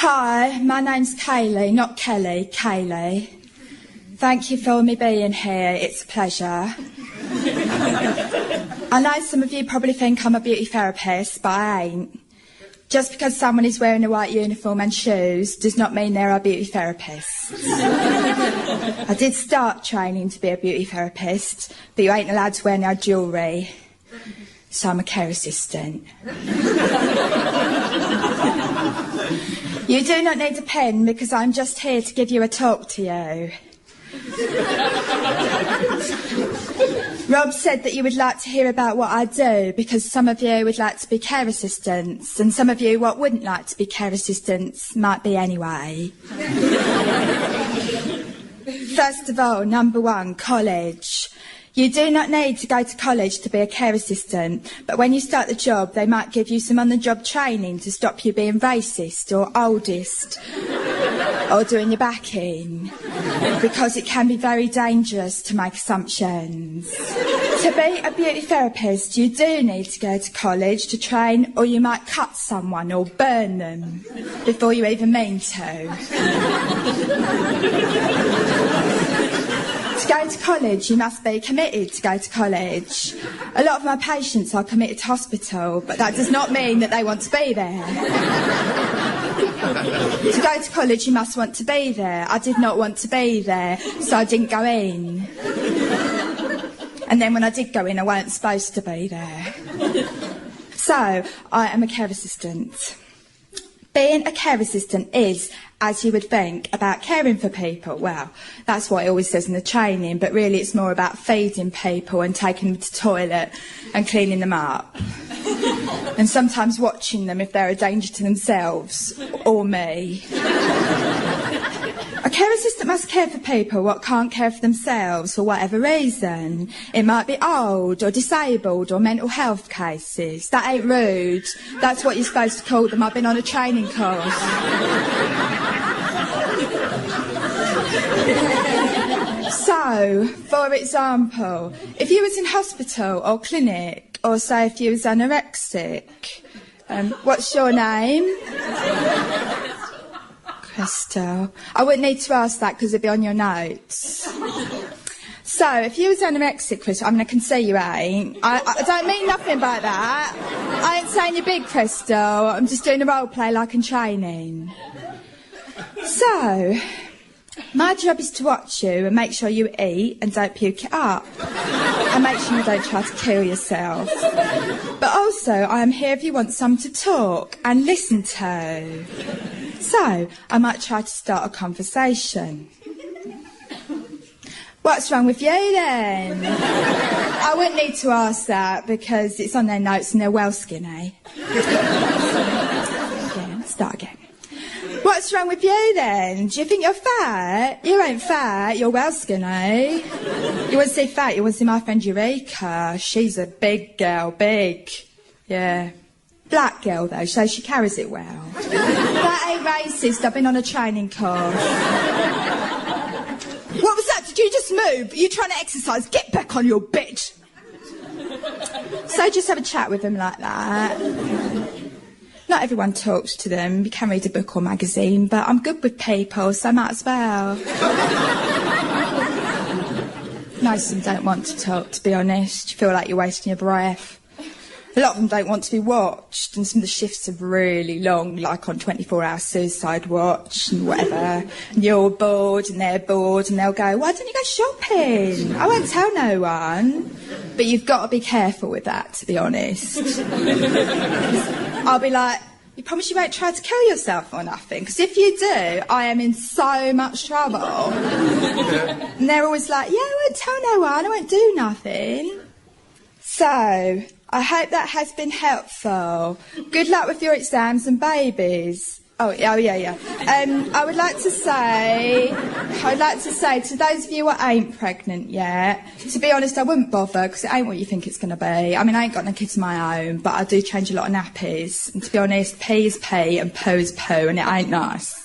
Hi, my name's Kaylee, not Kelly, Kaylee. Thank you for me being here, it's a pleasure. I know some of you probably think I'm a beauty therapist, but I ain't. Just because someone is wearing a white uniform and shoes does not mean they're a beauty therapist. I did start training to be a beauty therapist, but you ain't allowed to wear no jewellery. So I'm a care assistant. You do not need a pen because I'm just here to give you a talk to you. Rob said that you would like to hear about what I do because some of you would like to be care assistants and some of you what wouldn't like to be care assistants might be anyway. First of all, number one, college. You do not need to go to college to be a care assistant, but when you start the job, they might give you some on-the-job training to stop you being racist or oldest or doing your back in, because it can be very dangerous to make assumptions. To be a beauty therapist, you do need to go to college to train, or you might cut someone or burn them before you even mean to. To go to college, you must be committed to go to college. A lot of my patients are committed to hospital, but that does not mean that they want to be there. To go to college, you must want to be there. I did not want to be there, so I didn't go in. And then when I did go in, I weren't supposed to be there. So, I am a care assistant. Being a care assistant is, as you would think, about caring for people. Well, that's what it always says in the training, but really it's more about feeding people and taking them to the toilet and cleaning them up. And sometimes watching them if they're a danger to themselves or me. A care assistant must care for people what can't care for themselves for whatever reason. It might be old or disabled or mental health cases. That ain't rude. That's what you're supposed to call them. I've been on a training course. So, for example, if you was in hospital or clinic, or say if you was anorexic, what's your name? Crystal. I wouldn't need to ask that because it'd be on your notes. So, if you was anorexic, Crystal, I mean, I can see you ain't. I don't mean nothing by that. I ain't saying you're big, Crystal. I'm just doing a role play like in training. So, my job is to watch you and make sure you eat and don't puke it up. And make sure you don't try to kill yourself. But also, I am here if you want some to talk and listen to. So, I might try to start a conversation. What's wrong with you then? I wouldn't need to ask that because it's on their notes and they're well skinny. Again, start again. What's wrong with you then? Do you think you're fat? You ain't fat, you're well skinny. You want to see fat, you want to see my friend Eureka. She's a big girl, big. Yeah. Black girl though, so she carries it well. That ain't racist, I've been on a training course. What was that? Did you just move? Are you trying to exercise? Get back on your bed. So just have a chat with them like that. Not everyone talks to them. You can read a book or magazine, but I'm good with people, so I might as well. Most of them don't want to talk, to be honest. You feel like you're wasting your breath. A lot of them don't want to be watched, and some of the shifts are really long, like on 24-hour suicide watch and whatever. And you're bored and they're bored and they'll go, why don't you go shopping? I won't tell no one. But you've got to be careful with that, to be honest. I'll be like, you promise you won't try to kill yourself or nothing? Because if you do, I am in so much trouble. And they're always like, yeah, I won't tell no one, I won't do nothing. So, I hope that has been helpful. Good luck with your exams and babies. Oh yeah. I would like to say to those of you who ain't pregnant yet, to be honest, I wouldn't bother because it ain't what you think it's going to be. I mean, I ain't got no kids of my own, but I do change a lot of nappies. And to be honest, pee is pee and poo is poo, and it ain't nice.